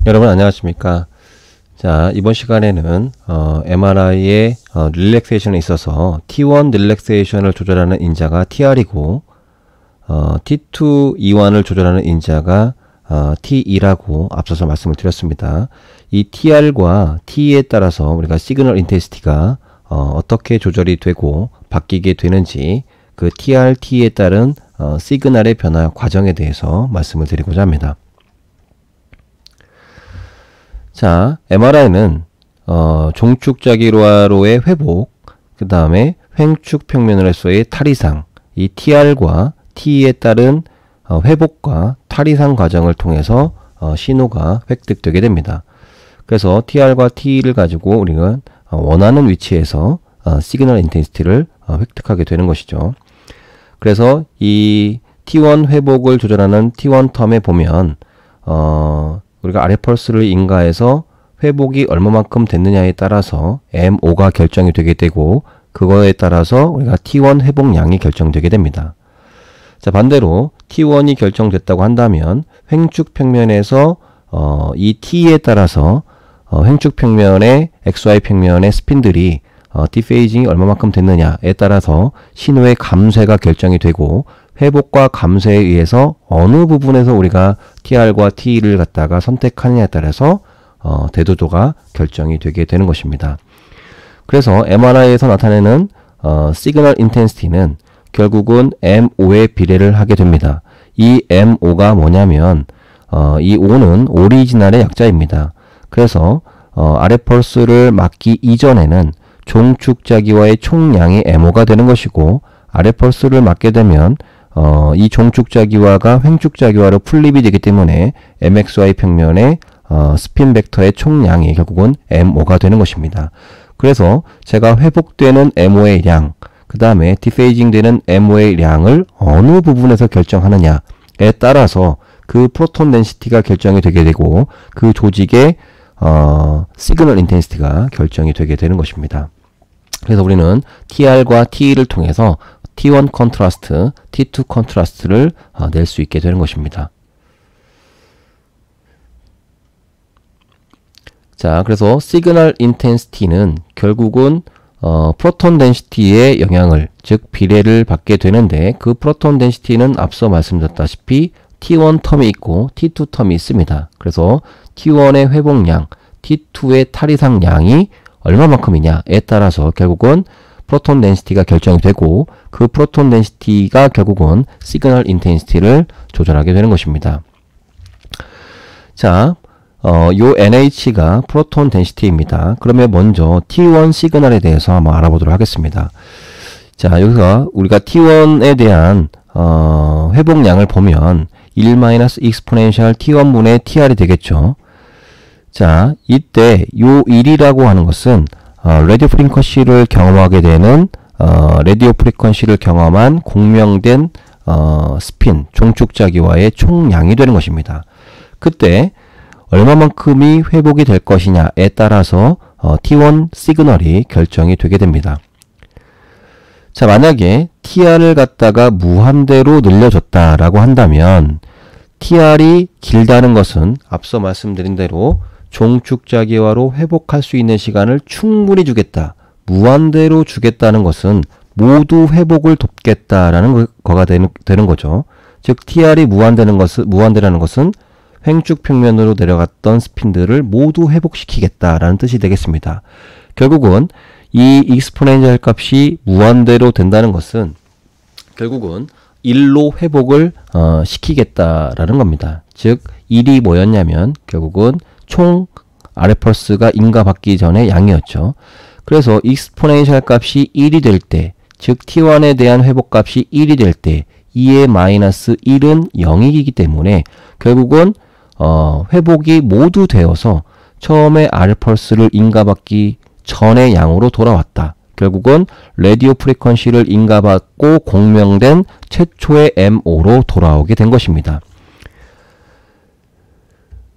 여러분 안녕하십니까. 자, 이번 시간에는 MRI의 릴렉세이션에 있어서 T1 릴렉세이션을 조절하는 인자가 TR이고 T2 E1을 조절하는 인자가 T2라고 앞서서 말씀을 드렸습니다. 이 TR과 T에 따라서 우리가 시그널 인텐시티가 어떻게 조절이 되고 바뀌게 되는지 그 TR, T에 따른 시그널의 변화 과정에 대해서 말씀을 드리고자 합니다. 자, MRI는 종축자기로의 회복, 그 다음에 횡축 평면으로서의 탈이상, 이 TR과 T에 따른 회복과 탈이상 과정을 통해서 신호가 획득되게 됩니다. 그래서 TR과 T를 가지고 우리가 원하는 위치에서 시그널 인텐시티를 획득하게 되는 것이죠. 그래서 이 T1 회복을 조절하는 T1 텀에 보면 우리가 아래 펄스를 인가해서 회복이 얼마만큼 됐느냐에 따라서 MO가 결정이 되게 되고 그거에 따라서 우리가 T1 회복량이 결정되게 됩니다. 자, 반대로 T1이 결정됐다고 한다면 횡축 평면에서 이 T에 따라서 횡축 평면의 XY 평면의 스핀들이 디페이징이 얼마만큼 됐느냐에 따라서 신호의 감쇄가 결정이 되고 회복과 감쇄에 의해서 어느 부분에서 우리가 TR과 T를 갖다가 선택하느냐에 따라서 대도조가 결정이 되게 되는 것입니다. 그래서 MRI에서 나타내는 시그널 인텐시티는 결국은 MO의 비례를 하게 됩니다. 이 MO가 뭐냐면 이 O는 오리지널의 약자입니다. 그래서 아래 펄스를 맞기 이전에는 종축자기와의 총량이 MO가 되는 것이고 아래 펄스를 맞게 되면 이 종축자기와가 횡축자기와로 풀립이 되기 때문에 MXY 평면의 스핀 벡터의 총량이 결국은 MO가 되는 것입니다. 그래서 제가 회복되는 MO의 량, 그 다음에 디페이징 되는 MO의 량을 어느 부분에서 결정하느냐에 따라서 그 프로톤 덴시티가 결정이 되게 되고 그 조직의 시그널 인텐시티가 결정이 되게 되는 것입니다. 그래서 우리는 TR과 T를 통해서 T1 컨트라스트, T2 컨트라스트를 낼 수 있게 되는 것입니다. 자, 그래서 시그널 인텐시티는 결국은 프로톤 덴시티의 영향을, 즉 비례를 받게 되는데 그 프로톤 덴시티는 앞서 말씀드렸다시피 T1 텀이 있고 T2 텀이 있습니다. 그래서 T1의 회복량, T2의 탈이상량이 얼마만큼이냐에 따라서 결국은 프로톤 덴시티가 결정이 되고 그 프로톤 덴시티가 결국은 시그널 인텐시티를 조절하게 되는 것입니다. 자, 요 NH가 프로톤 덴시티입니다. 그러면 먼저 T1 시그널에 대해서 한번 알아보도록 하겠습니다. 자, 여기서 우리가 T1에 대한 회복량을 보면 1-익스포넨셜 T1분의 TR이 되겠죠. 자, 이때 요 1이라고 하는 것은 라디오 프리퀀시를 경험하게 되는 라디오 프리퀀시를 경험한 공명된 스핀, 종축자기와의 총량이 되는 것입니다. 그때 얼마만큼이 회복이 될 것이냐에 따라서 T1 시그널이 결정이 되게 됩니다. 자, 만약에 TR을 갖다가 무한대로 늘려줬다라고 한다면 TR이 길다는 것은 앞서 말씀드린 대로 종축자기화로 회복할 수 있는 시간을 충분히 주겠다. 무한대로 주겠다는 것은 모두 회복을 돕겠다라는 거가 되는 거죠. 즉 TR이 무한대라는 것은 횡축 평면으로 내려갔던 스핀들을 모두 회복시키겠다라는 뜻이 되겠습니다. 결국은 이 익스포넨셜 값이 무한대로 된다는 것은 결국은 1로 회복을 시키겠다라는 겁니다. 즉 1이 뭐였냐면 결국은 총 아래 펄스가 인가받기 전의 양이었죠. 그래서 익스포넨셜 값이 1이 될 때, 즉 T1에 대한 회복 값이 1이 될 때 2의 마이너스 1은 0이기 때문에 결국은 회복이 모두 되어서 처음에 아래 펄스를 인가받기 전의 양으로 돌아왔다. 결국은 라디오 프리퀀시를 인가받고 공명된 최초의 MO로 돌아오게 된 것입니다.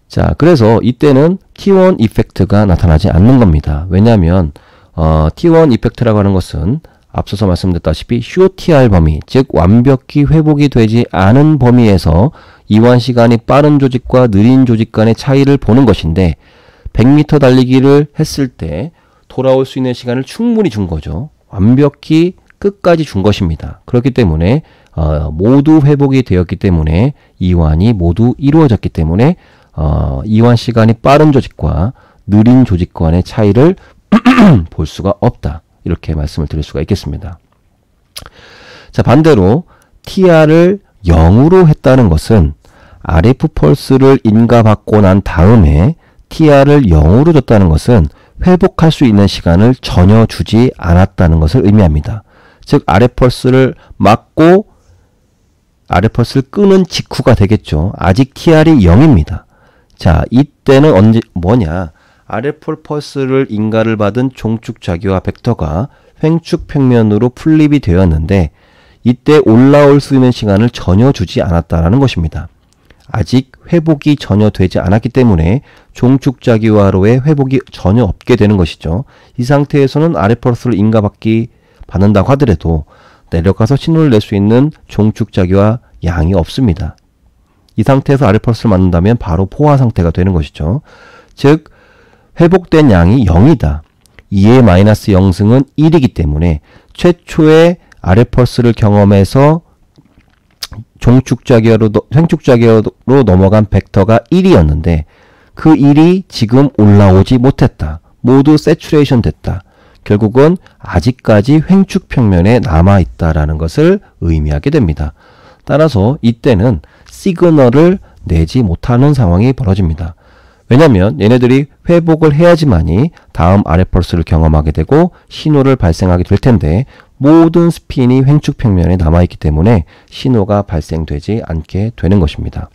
자, 그래서 이때는 T1 이펙트가 나타나지 않는 겁니다. 왜냐하면 T1 이펙트라고 하는 것은 앞서서 말씀드렸다시피 쇼TR 범위, 즉 완벽히 회복이 되지 않은 범위에서 이완 시간이 빠른 조직과 느린 조직 간의 차이를 보는 것인데 100m 달리기를 했을 때 돌아올 수 있는 시간을 충분히 준 거죠. 완벽히 끝까지 준 것입니다. 그렇기 때문에 모두 회복이 되었기 때문에 이완이 모두 이루어졌기 때문에 이완 시간이 빠른 조직과 느린 조직 간의 차이를 볼 수가 없다. 이렇게 말씀을 드릴 수가 있겠습니다. 자, 반대로 TR을 0으로 했다는 것은 RF 펄스를 인가받고 난 다음에 TR을 0으로 줬다는 것은 회복할 수 있는 시간을 전혀 주지 않았다는 것을 의미합니다. 즉 RF 펄스를 맞고 RF 펄스를 끄는 직후가 되겠죠. 아직 TR이 0입니다. 자, 이때는 언제 뭐냐? RF 펄스를 인가를 받은 종축자기화 벡터가 횡축 평면으로 풀립이 되었는데 이때 올라올 수 있는 시간을 전혀 주지 않았다라는 것입니다. 아직 회복이 전혀 되지 않았기 때문에 종축자기화로의 회복이 전혀 없게 되는 것이죠. 이 상태에서는 RF 펄스를 받는다고 하더라도 내려가서 신호를 낼 수 있는 종축자기화 양이 없습니다. 이 상태에서 RF 펄스를 맞는다면 바로 포화 상태가 되는 것이죠. 즉 회복된 양이 0이다. 2의 마이너스 0승은 1이기 때문에 최초의 RF 펄스를 경험해서 횡축자기화로 넘어간 벡터가 1이었는데 그 1이 지금 올라오지 못했다. 모두 세츄레이션 됐다. 결국은 아직까지 횡축 평면에 남아있다라는 것을 의미하게 됩니다. 따라서 이때는 시그널을 내지 못하는 상황이 벌어집니다. 왜냐하면 얘네들이 회복을 해야지만이 다음 RF 펄스를 경험하게 되고 신호를 발생하게 될 텐데 모든 스핀이 횡축 평면에 남아있기 때문에 신호가 발생되지 않게 되는 것입니다.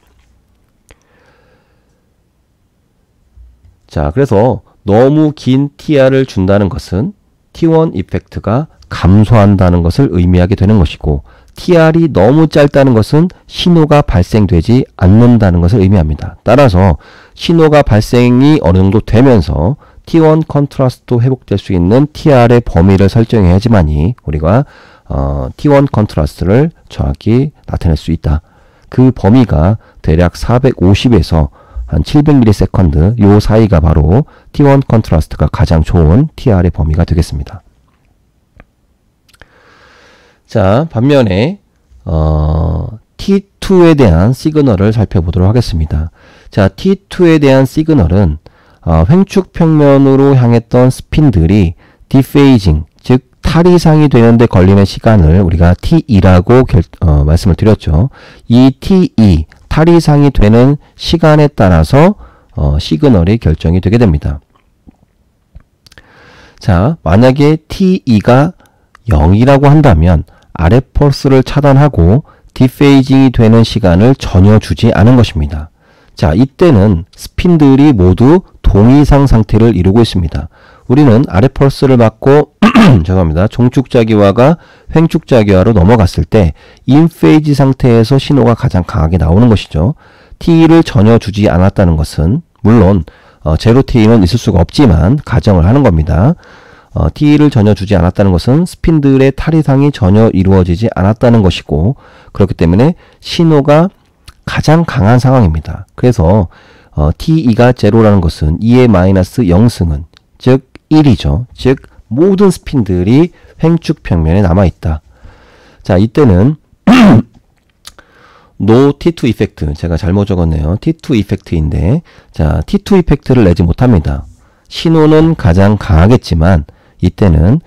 자, 그래서 너무 긴 TR을 준다는 것은 T1 이펙트가 감소한다는 것을 의미하게 되는 것이고 TR이 너무 짧다는 것은 신호가 발생되지 않는다는 것을 의미합니다. 따라서 신호가 발생이 어느 정도 되면서 T1 컨트라스트도 회복될 수 있는 TR의 범위를 설정해야지만이 우리가 T1 컨트라스트를 정확히 나타낼 수 있다. 그 범위가 대략 450에서 한 700ms 요 사이가 바로 T1 컨트라스트가 가장 좋은 TR의 범위가 되겠습니다. 자, 반면에 T2에 대한 시그널을 살펴보도록 하겠습니다. 자, T2에 대한 시그널은 횡축 평면으로 향했던 스핀들이 디페이징, 즉 탈이상이 되는데 걸리는 시간을 우리가 T2라고 말씀을 드렸죠. 이 T2, 탈이상이 되는 시간에 따라서 시그널이 결정이 되게 됩니다. 자, 만약에 T2가 0이라고 한다면 RF 펄스를 차단하고 디페이징이 되는 시간을 전혀 주지 않은 것입니다. 자, 이때는 스핀들이 모두 동이상 상태를 이루고 있습니다. 우리는 RF 펄스를 맞고 죄송합니다. 종축자기화가 횡축자기화로 넘어갔을 때 인페이지 상태에서 신호가 가장 강하게 나오는 것이죠. T를 전혀 주지 않았다는 것은 물론 제로 T는 있을 수가 없지만 가정을 하는 겁니다. T를 전혀 주지 않았다는 것은 스핀들의 탈이상이 전혀 이루어지지 않았다는 것이고 그렇기 때문에 신호가 가장 강한 상황입니다. 그래서 T2가 제로라는 것은 2의 마이너스 0승은 즉 1이죠. 즉 모든 스핀들이 횡축 평면에 남아있다. 자, 이때는 No T2 이펙트, 제가 잘못 적었네요. T2 이펙트인데 자, T2 이펙트를 내지 못합니다. 신호는 가장 강하겠지만 이때는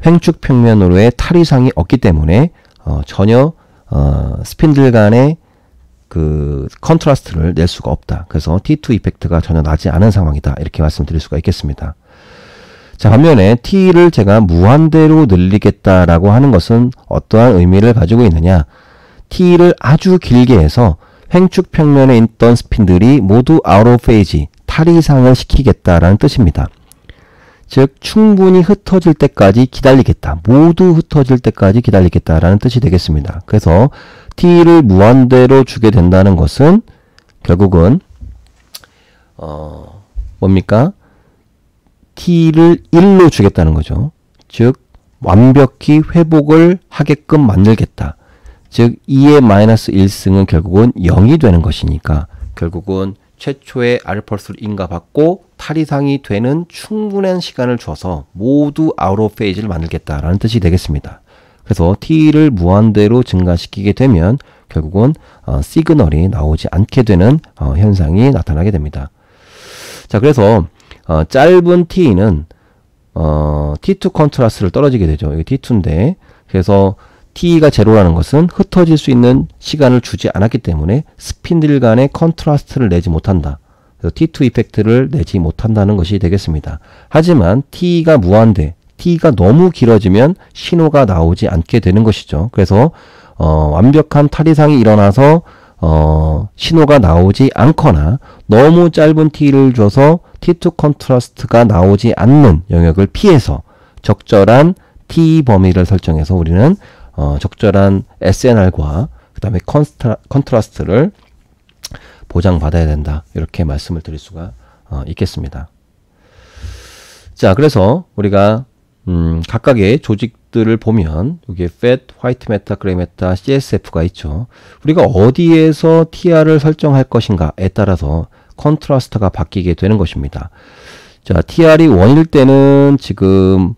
횡축 평면으로의 탈이상이 없기 때문에 전혀 스핀들 간의 그 컨트라스트를 낼 수가 없다. 그래서 T2 이펙트가 전혀 나지 않은 상황이다. 이렇게 말씀드릴 수가 있겠습니다. 자, 반면에 T를 제가 무한대로 늘리겠다라고 하는 것은 어떠한 의미를 가지고 있느냐? T를 아주 길게 해서 횡축 평면에 있던 스핀들이 모두 아웃 오브 페이지, 탈이상을 시키겠다라는 뜻입니다. 즉 충분히 흩어질 때까지 기다리겠다. 모두 흩어질 때까지 기다리겠다라는 뜻이 되겠습니다. 그래서 T를 무한대로 주게 된다는 것은 결국은 뭡니까? T를 1로 주겠다는 거죠. 즉 완벽히 회복을 하게끔 만들겠다. 즉 2의 마이너스 1승은 결국은 0이 되는 것이니까 결국은 최초의 알펄스를 인가받고 탈 이상이 되는 충분한 시간을 줘서 모두 아웃 오브 페이지를 만들겠다라는 뜻이 되겠습니다. 그래서 t를 무한대로 증가시키게 되면 결국은 시그널이 나오지 않게 되는 현상이 나타나게 됩니다. 자, 그래서 짧은 t는 t2 컨트라스트를 떨어지게 되죠. 이게 t2인데 그래서 t가 제로라는 것은 흩어질 수 있는 시간을 주지 않았기 때문에 스핀들 간의 컨트라스트를 내지 못한다. 그래서 t2 이펙트를 내지 못한다는 것이 되겠습니다. 하지만 t가 무한대, t가 너무 길어지면 신호가 나오지 않게 되는 것이죠. 그래서 완벽한 탈 이상이 일어나서 신호가 나오지 않거나 너무 짧은 t를 줘서 t2 컨트라스트가 나오지 않는 영역을 피해서 적절한 t 범위를 설정해서 우리는 적절한 SNR과 그 다음에 컨트라스트를 보장받아야 된다. 이렇게 말씀을 드릴 수가 있겠습니다. 자, 그래서 우리가 각각의 조직들을 보면 여기에 FAT, 화이트 매터, 그레이 매터, CSF가 있죠. 우리가 어디에서 TR을 설정할 것인가에 따라서 컨트라스트가 바뀌게 되는 것입니다. 자, TR이 1일 때는 지금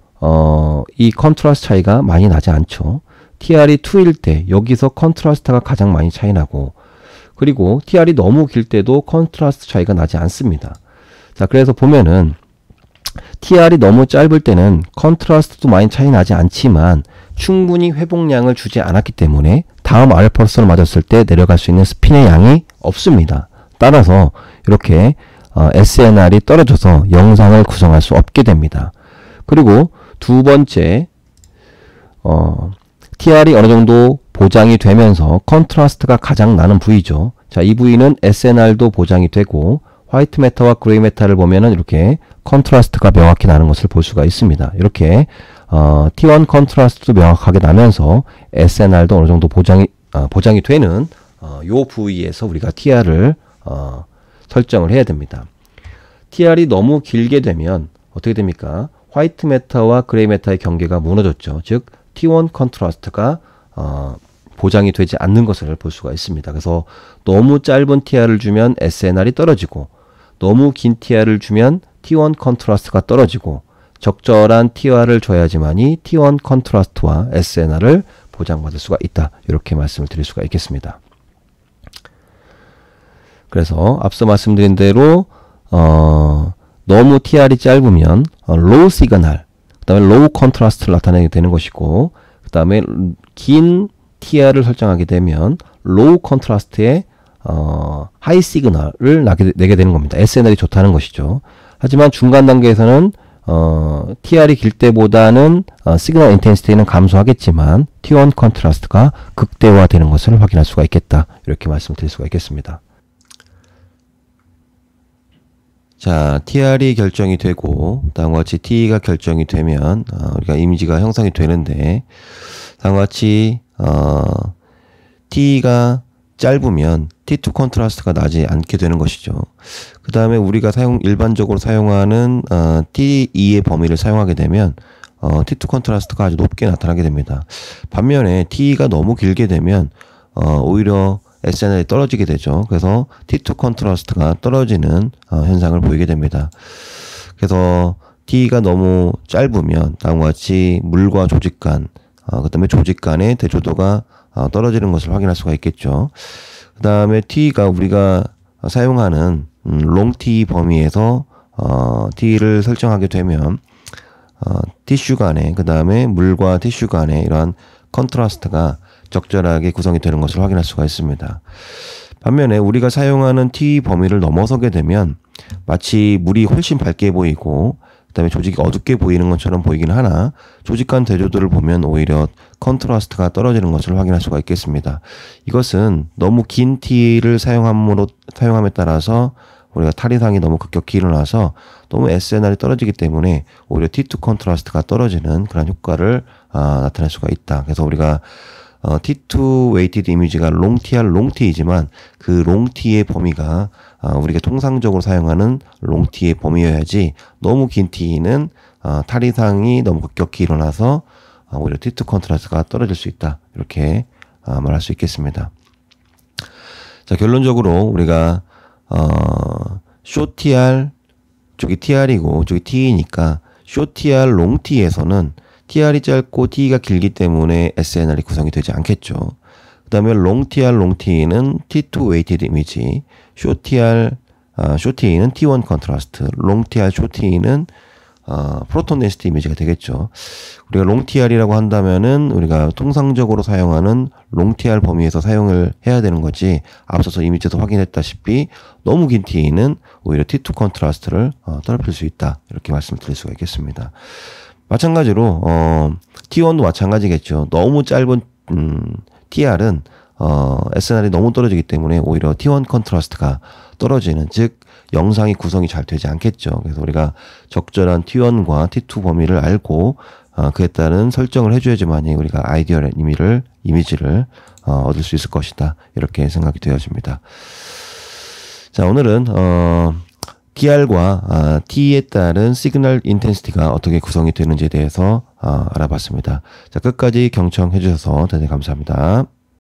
이 컨트라스트 차이가 많이 나지 않죠. TR이 2일 때 여기서 컨트라스트가 가장 많이 차이 나고 그리고 TR이 너무 길 때도 컨트라스트 차이가 나지 않습니다. 자, 그래서 보면은 TR이 너무 짧을 때는 컨트라스트도 많이 차이 나지 않지만 충분히 회복량을 주지 않았기 때문에 다음 알펄스를 맞았을 때 내려갈 수 있는 스핀의 양이 없습니다. 따라서 이렇게 SNR이 떨어져서 영상을 구성할 수 없게 됩니다. 그리고 두 번째 TR이 어느 정도 보장이 되면서 컨트라스트가 가장 나는 부위죠. 자, 이 부위는 SNR도 보장이 되고 화이트 매터와 그레이 매터를 보면은 이렇게 컨트라스트가 명확히 나는 것을 볼 수가 있습니다. 이렇게 T1 컨트라스트도 명확하게 나면서 SNR도 어느 정도 보장이 되는 요 부위에서 우리가 TR을 설정을 해야 됩니다. TR이 너무 길게 되면 어떻게 됩니까? 화이트 매터와 그레이 매터의 경계가 무너졌죠. 즉 T1 컨트라스트가 보장이 되지 않는 것을 볼 수가 있습니다. 그래서 너무 짧은 TR을 주면 SNR이 떨어지고 너무 긴 TR을 주면 T1 컨트라스트가 떨어지고 적절한 TR을 줘야지만이 T1 컨트라스트와 SNR을 보장받을 수가 있다. 이렇게 말씀을 드릴 수가 있겠습니다. 그래서 앞서 말씀드린 대로 너무 TR이 짧으면 로우 시그널, 그 다음에 로우 컨트라스트를 나타내게 되는 것이고 그 다음에 긴 TR을 설정하게 되면 로우 컨트라스트에 하이 시그널을 내게 되는 겁니다. SNR이 좋다는 것이죠. 하지만 중간 단계에서는 TR이 길 때보다는 시그널 인텐시티는 감소하겠지만 T1 컨트라스트가 극대화되는 것을 확인할 수가 있겠다. 이렇게 말씀드릴 수가 있겠습니다. 자, TR이 결정이 되고 다음과 같이 T가 결정이 되면 우리가 이미지가 형성이 되는데 다음과 같이 T가 짧으면 T2 컨트라스트가 나지 않게 되는 것이죠. 그 다음에 우리가 일반적으로 사용하는 T2의 범위를 사용하게 되면 T2 컨트라스트가 아주 높게 나타나게 됩니다. 반면에 T가 너무 길게 되면 오히려 SNR이 떨어지게 되죠. 그래서 T2 컨트라스트가 떨어지는 현상을 보이게 됩니다. 그래서 T가 너무 짧으면 다음과 같이 물과 조직 간, 그 다음에 조직 간의 대조도가 떨어지는 것을 확인할 수가 있겠죠. 그 다음에 T가 우리가 사용하는 롱T 범위에서 T를 설정하게 되면 티슈 간에 그 다음에 물과 티슈 간에 이러한 컨트라스트가 적절하게 구성이 되는 것을 확인할 수가 있습니다. 반면에 우리가 사용하는 T 범위를 넘어서게 되면 마치 물이 훨씬 밝게 보이고 그 다음에 조직이 어둡게 보이는 것처럼 보이긴 하나 조직 간 대조도를 보면 오히려 컨트라스트가 떨어지는 것을 확인할 수가 있겠습니다. 이것은 너무 긴 T를 사용함에 따라서 우리가 탈 이상이 너무 급격히 일어나서 너무 SNR이 떨어지기 때문에 오히려 T2 컨트라스트가 떨어지는 그런 효과를 나타낼 수가 있다. 그래서 우리가 T2 웨이티드 이미지가 롱TR 롱T이지만 그 롱T의 범위가 우리가 통상적으로 사용하는 롱T의 범위여야지 너무 긴 T는 탈 이상이 너무 급격히 일어나서 오히려 T2 컨트라스트가 떨어질 수 있다. 이렇게 말할 수 있겠습니다. 자, 결론적으로 우리가 short-TR 쪽이 TR이고 쪽이 TE니까 short-TR, long-T에서는 TR이 짧고 T가 길기 때문에 SNR이 구성이 되지 않겠죠. 그 다음에 long-TR, long-T는 T2 weighted image, short-TE는 T1 contrast, long-TR, short-TE는 프로톤 덴시티 이미지가 되겠죠. 우리가 롱TR이라고 한다면은 우리가 통상적으로 사용하는 롱TR 범위에서 사용을 해야 되는 거지, 앞서서 이미지에서 확인했다시피 너무 긴 T는 오히려 T2 컨트라스트를 더럽힐 수 있다, 이렇게 말씀드릴 수가 있겠습니다. 마찬가지로 T1도 마찬가지겠죠. 너무 짧은 TR은 SNR이 너무 떨어지기 때문에 오히려 T1 컨트라스트가 떨어지는, 즉 영상이 구성이 잘 되지 않겠죠. 그래서 우리가 적절한 T1과 T2 범위를 알고 그에 따른 설정을 해줘야지만이 우리가 아이디어한 이미지를 얻을 수 있을 것이다, 이렇게 생각이 되어집니다. 자, 오늘은 TR과 T에 따른 시그널 인텐시티가 어떻게 구성이 되는지에 대해서 알아봤습니다. 자, 끝까지 경청해 주셔서 대단히 감사합니다.